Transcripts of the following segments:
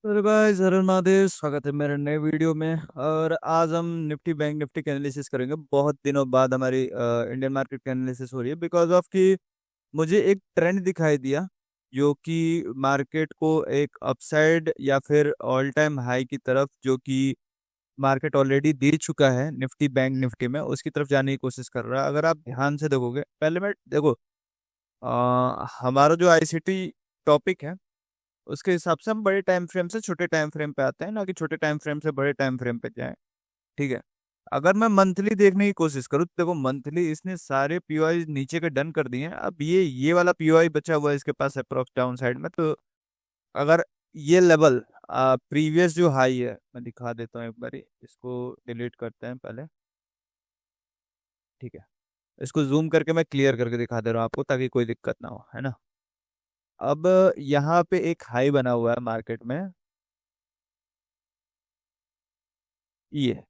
अरे भाई हर महादेव, स्वागत है मेरे नए वीडियो में। और आज हम निफ्टी बैंक निफ्टी का एनालिसिस करेंगे। बहुत दिनों बाद हमारी इंडियन मार्केट का एनालिसिस हो रही है बिकॉज ऑफ कि मुझे एक ट्रेंड दिखाई दिया जो कि मार्केट को एक अपसाइड या फिर ऑल टाइम हाई की तरफ, जो कि मार्केट ऑलरेडी दे चुका है निफ्टी बैंक निफ्टी में, उसकी तरफ जाने की कोशिश कर रहा है। अगर आप ध्यान से देखोगे, पहले मैं देखो, हमारा जो आईसीटी टॉपिक है उसके हिसाब से हम बड़े टाइम फ्रेम से छोटे टाइम फ्रेम पे आते हैं, ना कि छोटे टाइम फ्रेम से बड़े टाइम फ्रेम पे जाएं। ठीक है। अगर मैं मंथली देखने की कोशिश करूँ तो देखो, मंथली इसने सारे पीओआई नीचे के डन कर दिए हैं। अब ये वाला पीओआई बचा हुआ है इसके पास अप्रोक्स डाउन साइड में। तो अगर ये लेवल प्रीवियस जो हाई है, मैं दिखा देता हूँ एक बारी, इसको डिलीट करते हैं पहले। ठीक है। इसको जूम करके मैं क्लियर करके दिखा दे रहा हूँ आपको, ताकि कोई दिक्कत ना हो, है ना। अब यहाँ पे एक हाई बना हुआ है मार्केट में, ये।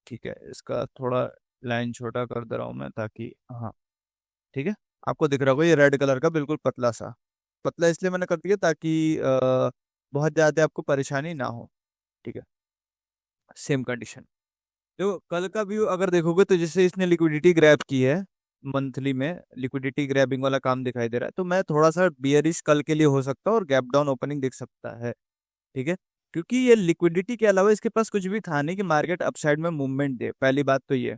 ठीक है, इसका थोड़ा लाइन छोटा कर दे रहा हूँ मैं, ताकि हाँ, ठीक है। आपको दिख रहा होगा ये रेड कलर का बिल्कुल पतला सा। पतला इसलिए मैंने कर दिया ताकि बहुत ज़्यादा आपको परेशानी ना हो। ठीक है। Same condition. देखो, कल का व्यू अगर देखोगे तो जैसे इसने लिक्विडिटी ग्रैब की है, मंथली में लिक्विडिटी ग्रैबिंग वाला काम दिखाई दे रहा है, तो मैं थोड़ा सा बियरिश कल के लिए हो सकता है और गैप डाउन ओपनिंग दिख सकता है। ठीक है। क्योंकि ये लिक्विडिटी के अलावा इसके पास कुछ भी था नहीं कि मार्केट अपसाइड में मूवमेंट दे, पहली बात तो ये।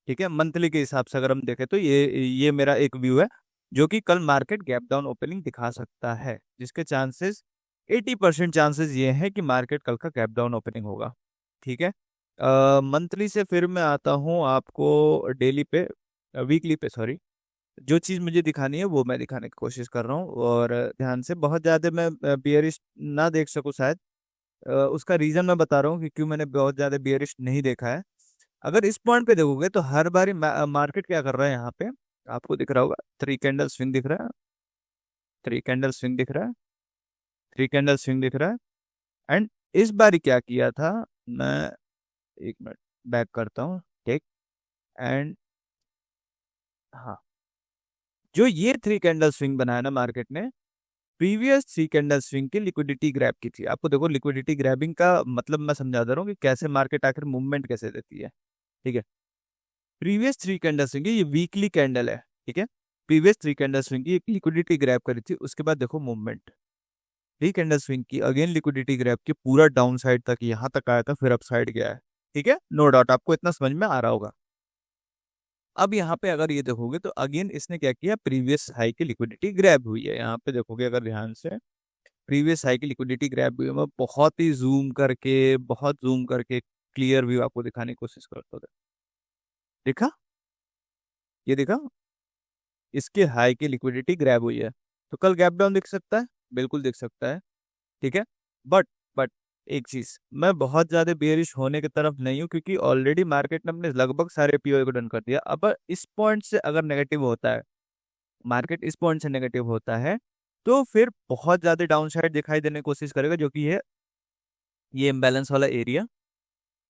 ठीक है। मंथली के हिसाब से अगर हम देखें तो ये मेरा एक व्यू है, जो कि कल मार्केट गैप डाउन ओपनिंग दिखा सकता है, जिसके चांसेस 80% चांसेस ये हैं कि मार्केट कल का गैप डाउन ओपनिंग होगा। ठीक है। मंथली से फिर मैं आता हूँ आपको डेली पे, वीकली पे सॉरी। जो चीज़ मुझे दिखानी है वो मैं दिखाने की कोशिश कर रहा हूँ, और ध्यान से, बहुत ज़्यादा मैं बियरिश ना देख सकूँ शायद। उसका रीज़न मैं बता रहा हूँ कि क्यों मैंने बहुत ज़्यादा बियरिश नहीं देखा है। अगर इस पॉइंट पे देखोगे तो हर बारी मार्केट क्या कर रहा है यहाँ पे, आपको दिख रहा होगा, थ्री कैंडल स्विंग दिख रहा है, थ्री कैंडल स्विंग दिख रहा है, थ्री कैंडल स्विंग दिख रहा है। एंड इस बारी क्या किया था, मैं एक मिनट बैक करता हूँ। ठीक। एंड हाँ, जो ये थ्री कैंडल स्विंग बनाया ना मार्केट ने, प्रीवियस थ्री कैंडल स्विंग की लिक्विडिटी ग्रैब की थी। आपको देखो, लिक्विडिटी ग्रैबिंग का मतलब मैं समझा दे रहा हूँ कि कैसे मार्केट आखिर मूवमेंट कैसे देती है। ठीक है। प्रीवियस थ्री कैंडल स्विंग की ये वीकली कैंडल है। ठीक है। प्रीवियस थ्री कैंडल स्विंग की एक लिक्विडिटी ग्रैब करी थी, उसके बाद देखो मूवमेंट। थ्री कैंडल स्विंग की अगेन लिक्विडिटी ग्रैब की, पूरा डाउन साइड तक यहाँ तक आया था, फिर अप साइड गया है। ठीक है, नो डाउट आपको इतना समझ में आ रहा होगा। अब यहाँ पे अगर ये देखोगे तो अगेन इसने क्या किया, प्रीवियस हाई की लिक्विडिटी ग्रैब हुई है। यहाँ पे देखोगे अगर ध्यान से, प्रीवियस हाई की लिक्विडिटी ग्रैब हुई है। मैं बहुत जूम करके क्लियर व्यू आपको दिखाने की कोशिश करता था। देखा, ये देखा, इसके हाई की लिक्विडिटी ग्रैब हुई है। तो कल गैप डाउन दिख सकता है, बिल्कुल दिख सकता है। ठीक है। बट बट एक चीज, मैं बहुत ज्यादा बेयरिश होने की तरफ नहीं हूँ, क्योंकि ऑलरेडी मार्केट ने अपने लगभग सारे पीओ को डन कर दिया। अब इस पॉइंट से अगर नेगेटिव होता है, मार्केट इस पॉइंट से नेगेटिव होता है, तो फिर बहुत ज्यादा डाउन साइड दिखाई देने की कोशिश करेगा, जो कि है ये इम्बैलेंस वाला एरिया।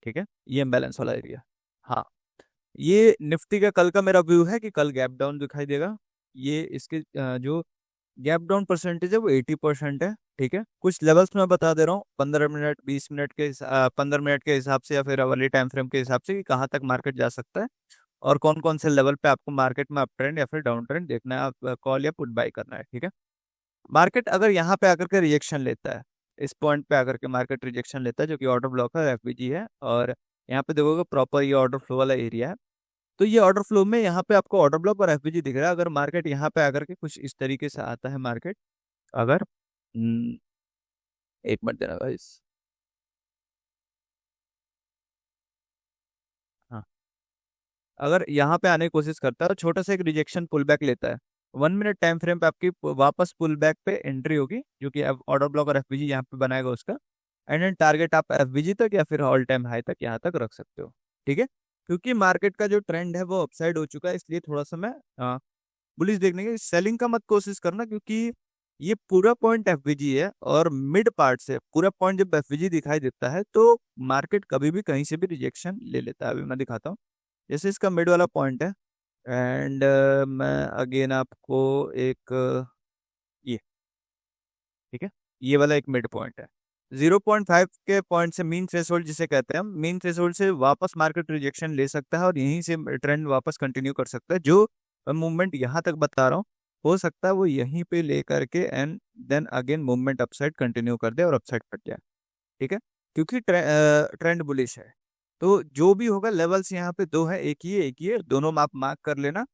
ठीक है, ये इम्बैलेंस वाला एरिया। हाँ, ये निफ्टी का कल का मेरा व्यू है कि कल गैप डाउन दिखाई देगा। ये इसके जो गैप डाउन परसेंटेज है वो 80% है। ठीक है। कुछ लेवल्स मैं बता दे रहा हूँ, 15 मिनट 20 मिनट के 15 मिनट के हिसाब से, या फिर अवरली टाइम फ्रेम के हिसाब से, कि कहाँ तक मार्केट जा सकता है और कौन कौन से लेवल पे आपको मार्केट में अप ट्रेंड या फिर डाउन ट्रेंड देखना है, आप कॉल या पुट बाय करना है। ठीक है। मार्केट अगर यहाँ पे आकर के रिजेक्शन लेता है, इस पॉइंट पे आकर के मार्केट रिजेक्शन लेता है, जो कि ऑर्डर ब्लॉक है, एफबीजी है, और यहाँ पे देखोगे प्रॉपर ये ऑर्डर फ्लो वाला एरिया है। तो ये ऑर्डर फ्लो में यहाँ पे आपको ऑर्डर ब्लॉक और एफबीजी दिख रहा है। अगर मार्केट यहाँ पे आकर के कुछ इस तरीके से आता है मार्केट, अगर एक मिनट देना गाइस। हाँ, अगर यहाँ पे आने की कोशिश करता है तो छोटा सा एक रिजेक्शन पुल बैक लेता है, 1 मिनट टाइम फ्रेम पे आपकी वापस पुल बैक पे एंट्री होगी, जो कि ऑर्डर ब्लॉक और एफबीजी यहाँ पे बनाएगा उसका। एंड एंड टारगेट आप एफबीजी तक या फिर ऑल टाइम हाई तक यहाँ तक रख सकते हो। ठीक है। क्योंकि मार्केट का जो ट्रेंड है वो अपसाइड हो चुका है, इसलिए थोड़ा सा मैं बुलिश देखने की, सेलिंग का मत कोशिश करना, क्योंकि ये पूरा पॉइंट एफवीजी है, और मिड पार्ट से पूरा पॉइंट जब एफवीजी दिखाई देता है तो मार्केट कभी भी कहीं से भी रिजेक्शन ले लेता है। अभी मैं दिखाता हूँ, जैसे इसका मिड वाला पॉइंट है। एंड मैं अगेन आपको एक ये, ठीक है, ये वाला एक मिड पॉइंट है। 0.5 के पॉइंट से मीन थ्रेशोल्ड जिसे कहते हैं हम, मीन थ्रेशोल्ड से वापस मार्केट रिजेक्शन ले सकता है और यहीं से ट्रेंड वापस कंटिन्यू कर सकता है। जो मूवमेंट यहाँ तक बता रहा हूँ, हो सकता है वो यहीं पे ले करके and then again movement upside continue कर दे और अपसाइड कट जाए। ठीक है, क्योंकि ट्रेंड बुलिश है। तो जो भी होगा, लेवल्स यहाँ पे दो है, एक ही है, दोनों आप मार्क कर लेना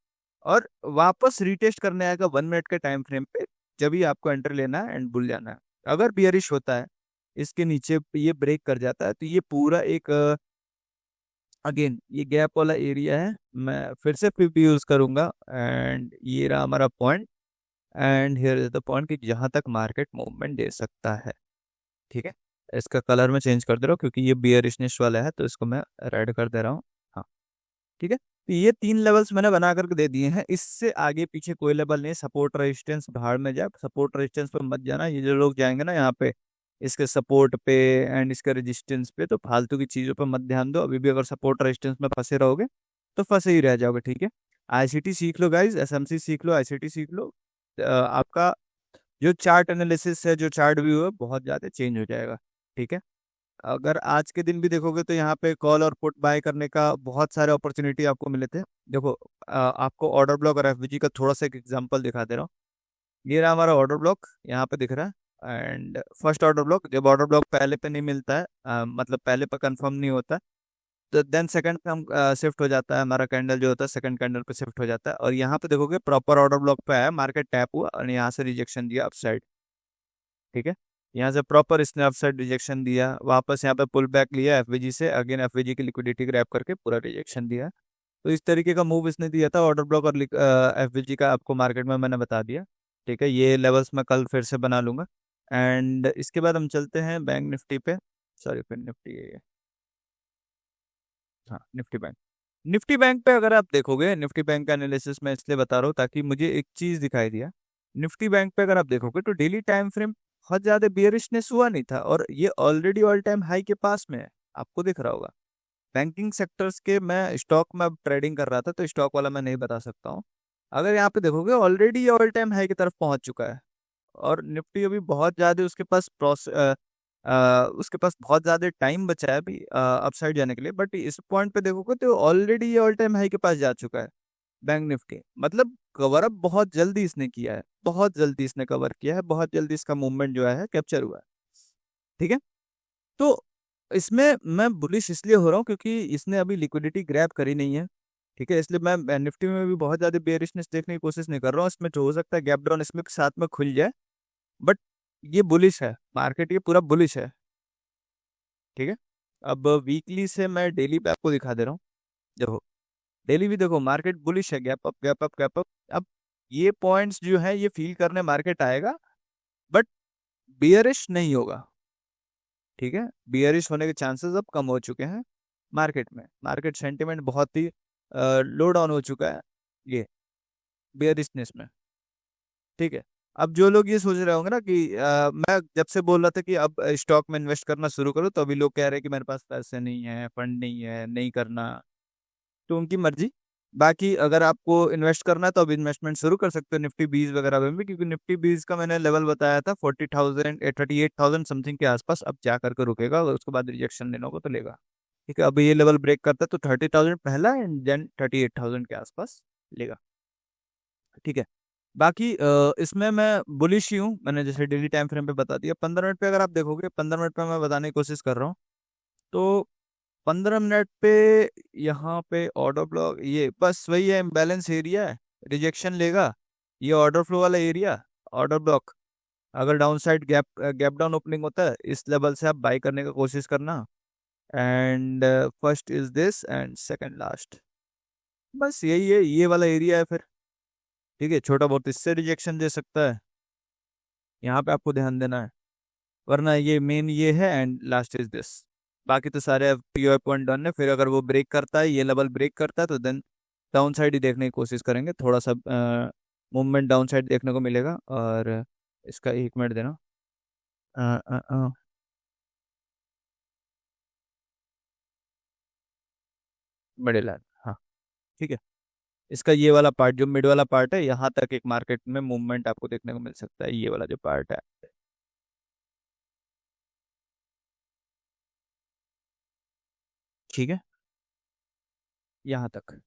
और वापस रिटेस्ट करने आएगा 1 मिनट के टाइम फ्रेम पे, जब भी आपको एंटर लेना है एंड बुल जाना है। अगर बियरिश होता है, इसके नीचे ये ब्रेक कर जाता है, तो ये पूरा एक अगेन ये गैप वाला एरिया है। मैं फिर से पीपी यूज करूंगा एंड ये रहा हमारा point and here is the point कि जहां तक मार्केट मूवमेंट दे सकता है। ठीक है, इसका कलर मैं चेंज कर दे रहा हूँ क्योंकि ये बियरिशनेस वाला है, तो इसको मैं रेड कर दे रहा हूँ। हाँ, ठीक है, तो ये 3 लेवल्स मैंने बना करके दे दिए हैं। इससे आगे पीछे कोई लेवल नहीं। सपोर्ट रेजिस्टेंस भाड़ में जाए, सपोर्ट रेजिस्टेंस पे मत जाना। ये जो लोग जाएंगे ना यहाँ पे इसके सपोर्ट पे एंड इसके रेजिस्टेंस पे, तो फालतू की चीज़ों पे मत ध्यान दो। अभी भी अगर सपोर्ट रेजिस्टेंस में फंसे रहोगे तो फंसे ही रह जाओगे। ठीक है, आईसीटी सीख लो गाइज, एसएमसी सीख लो, आईसीटी सीख लो। आपका जो चार्ट एनालिसिस है, जो चार्ट व्यू है, बहुत ज़्यादा चेंज हो जाएगा। ठीक है, अगर आज के दिन भी देखोगे तो यहाँ पे कॉल और पुट बाय करने का बहुत सारे अपॉर्चुनिटी आपको मिले थे। देखो आपको ऑर्डर ब्लॉक और एफबीजी का थोड़ा सा एक एग्जांपल दिखा दे रहा हूँ। ये रहा हमारा ऑर्डर ब्लॉक, यहाँ पे दिख रहा है। एंड फर्स्ट ऑर्डर ब्लॉक, जब ऑर्डर ब्लॉक पहले पे नहीं मिलता है, मतलब पहले पे कंफर्म नहीं होता, तो देन सेकंड पे हम शिफ्ट हो जाता है। हमारा कैंडल जो होता है सेकंड कैंडल पे शिफ्ट हो जाता है। और यहाँ पे देखोगे प्रॉपर ऑर्डर ब्लॉक पे आया, मार्केट टैप हुआ और यहाँ से रिजेक्शन दिया अपसाइड। ठीक है, यहाँ से प्रॉपर इसने अपसाइड रिजेक्शन दिया, वापस यहाँ पे पुल बैक लिया एफवीजी से, अगेन एफवीजी की लिक्विडिटी ग्रैब करके पूरा रिजेक्शन दिया। तो इस तरीके का मूव इसने दिया था। ऑर्डर ब्लॉक और एफवीजी का आपको मार्केट में मैंने बता दिया। ठीक है, ये लेवल्स मैं कल फिर से बना लूंगा। एंड इसके बाद हम चलते हैं बैंक निफ्टी पे। सॉरी, फिर निफ्टी है ये। हाँ, निफ्टी बैंक। निफ्टी बैंक पे अगर आप देखोगे, निफ्टी बैंक का एनालिसिस मैं इसलिए बता रहा हूँ ताकि मुझे एक चीज दिखाई दिया। निफ्टी बैंक पे अगर आप देखोगे तो डेली टाइम फ्रेम बहुत ज्यादा बियरिशनेस हुआ नहीं था और ये ऑलरेडी ऑल टाइम हाई के पास में है, आपको दिख रहा होगा। बैंकिंग सेक्टर्स के मैं स्टॉक में अब ट्रेडिंग कर रहा था, तो स्टॉक वाला मैं नहीं बता सकता हूँ। अगर यहाँ पे देखोगे ऑलरेडी ऑल टाइम हाई की तरफ पहुंच चुका है और निफ्टी अभी बहुत ज्यादा उसके पास बहुत ज्यादा टाइम बचा है अभी अपसाइड जाने के लिए। बट इस पॉइंट पे देखोगे तो ऑलरेडी ये ऑल टाइम हाई के पास जा चुका है बैंक निफ्टी। मतलब कवर अप बहुत जल्दी इसने किया है, बहुत जल्दी इसने कवर किया है, बहुत जल्दी इसका मूवमेंट जो है कैप्चर हुआ है। ठीक है, तो इसमें मैं बुलिश इसलिए हो रहा हूँ क्योंकि इसने अभी लिक्विडिटी ग्रैब करी नहीं है। ठीक है, इसलिए मैं निफ्टी में भी बहुत ज्यादा बेयरिशनेस देखने की कोशिश नहीं कर रहा हूँ। इसमें जो हो सकता है गैप डाउन इसमें साथ में खुल जाए, बट ये बुलिश है मार्केट, ये पूरा बुलिश है। ठीक है, अब वीकली से मैं डेली पे आपको दिखा दे रहा हूँ। देखो डेली भी देखो मार्केट बुलिश है, gap up gap up gap up. अब ये पॉइंट्स जो है ये फील करने मार्केट आएगा, बट बियरिश नहीं होगा। ठीक है, बियरिश होने के चांसेस अब कम हो चुके हैं मार्केट में। मार्केट सेंटिमेंट बहुत ही लो डाउन हो चुका है ये बियरिशनेस में। ठीक है, अब जो लोग ये सोच रहे होंगे ना कि मैं जब से बोल रहा था कि अब स्टॉक में इन्वेस्ट करना शुरू करो, तो अभी लोग कह रहे हैं कि मेरे पास पैसे नहीं है, फंड नहीं है, नहीं करना। तो उनकी मर्जी। बाकी अगर आपको इन्वेस्ट करना है तो अब इन्वेस्टमेंट शुरू कर सकते हो निफ्टी बीस वगैरह में भी, क्योंकि निफ्टी बीस का मैंने लेवल बताया था 40,000 38,000 समथिंग के आसपास। अब जा करके रुकेगा, अगर उसके बाद रिजेक्शन लेना होगा तो लेगा। ठीक है, अब ये लेवल ब्रेक करता है तो 30,000 पहला एंड देन 38,000 के आसपास लेगा। ठीक है, बाकी इसमें मैं बुलिश ही हूँ, मैंने जैसे डेली टाइम फ्रेम पे बता दिया। 15 मिनट पे अगर आप देखोगे, 15 मिनट पे मैं बताने की कोशिश कर रहा हूँ। तो 15 मिनट पे यहाँ पे ऑर्डर ब्लॉक, ये बस वही है, इम्बैलेंस एरिया है, रिजेक्शन लेगा। ये ऑर्डर फ्लो वाला एरिया, ऑर्डर ब्लॉक। अगर down side gap gap down opening होता है, इस लेवल से आप बाई करने का कोशिश करना। And first is this and second last, बस यही है, ये वाला एरिया है फिर। ठीक है, छोटा बहुत इससे रिजेक्शन दे सकता है, यहाँ पे आपको ध्यान देना है। वरना ये मेन ये है एंड लास्ट इज दिस। बाकी तो सारे पीओ पॉइंट डन है। फिर अगर वो ब्रेक करता है, ये लेवल ब्रेक करता है, तो देन डाउन साइड ही देखने की कोशिश करेंगे। थोड़ा सा मूवमेंट डाउन साइड देखने को मिलेगा। और इसका 1 मिनट देना। अ, अ, अ, मिडिल है, हाँ। ठीक है, इसका ये वाला पार्ट जो मिड वाला पार्ट है, यहाँ तक एक मार्केट में मूवमेंट आपको देखने को मिल सकता है, ये वाला जो पार्ट है। ठीक है, यहाँ तक।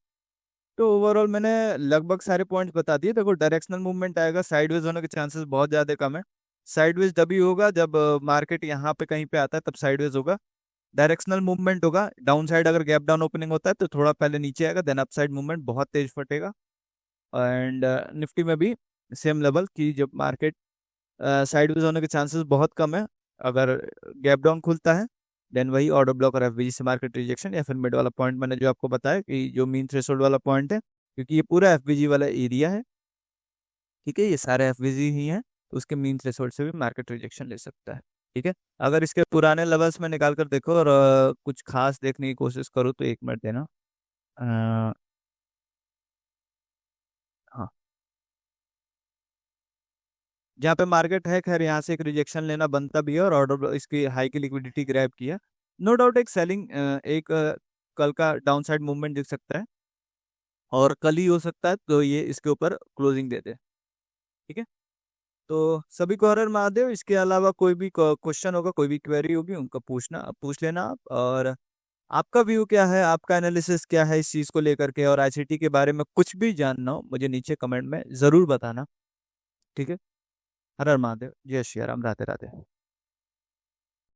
तो ओवरऑल मैंने लगभग सारे पॉइंट्स बता दिए। देखो डायरेक्शनल मूवमेंट आएगा, साइडवेज होने के चांसेस बहुत ज़्यादा कम है। साइडवेज तभी होगा जब मार्केट यहाँ पे कहीं पे आता है, तब साइडवेज होगा। डायरेक्शनल मूवमेंट होगा, डाउन साइड अगर गैप डाउन ओपनिंग होता है तो थोड़ा पहले नीचे आएगा, देन अप साइड मूवमेंट बहुत तेज फटेगा। एंड निफ्टी में भी सेम लेवल की जब मार्केट साइडवेज होने के चांसेस बहुत कम है। अगर गैप डाउन खुलता है देन वही ऑर्डर ब्लॉक और एफबीजी से मार्केट रिजेक्शन, या फिर मिड वाला पॉइंट मैंने जो आपको बताया कि जो मीन थ्रेशोल्ड वाला पॉइंट है, क्योंकि ये पूरा एफबीजी वाला एरिया है, ठीक है, ये सारे एफबीजी ही हैं, तो उसके मीन थ्रेशोल्ड से भी मार्केट रिजेक्शन ले सकता है। ठीक है, अगर इसके पुराने लेवल्स में निकाल कर देखो और कुछ खास देखने की कोशिश करो तो 1 मिनट देना। अ, हाँ, जहाँ पे मार्केट है, खैर यहाँ से एक रिजेक्शन लेना बनता भी है और ऑर्डर इसकी हाई की लिक्विडिटी ग्रैब किया। नो डाउट एक सेलिंग एक कल का डाउन साइड मूवमेंट दिख सकता है, और कल ही हो सकता है तो ये इसके ऊपर क्लोजिंग दे दे। ठीक है, तो सभी को हर हर महादेव। इसके अलावा कोई भी क्वेश्चन होगा, कोई भी क्वेरी होगी, उनका पूछ लेना आप। और आपका व्यू क्या है, आपका एनालिसिस क्या है इस चीज़ को लेकर के, और आईसीटी के बारे में कुछ भी जानना हो मुझे नीचे कमेंट में ज़रूर बताना। ठीक है, हर हर महादेव, जय श्री राम, राधे राधे।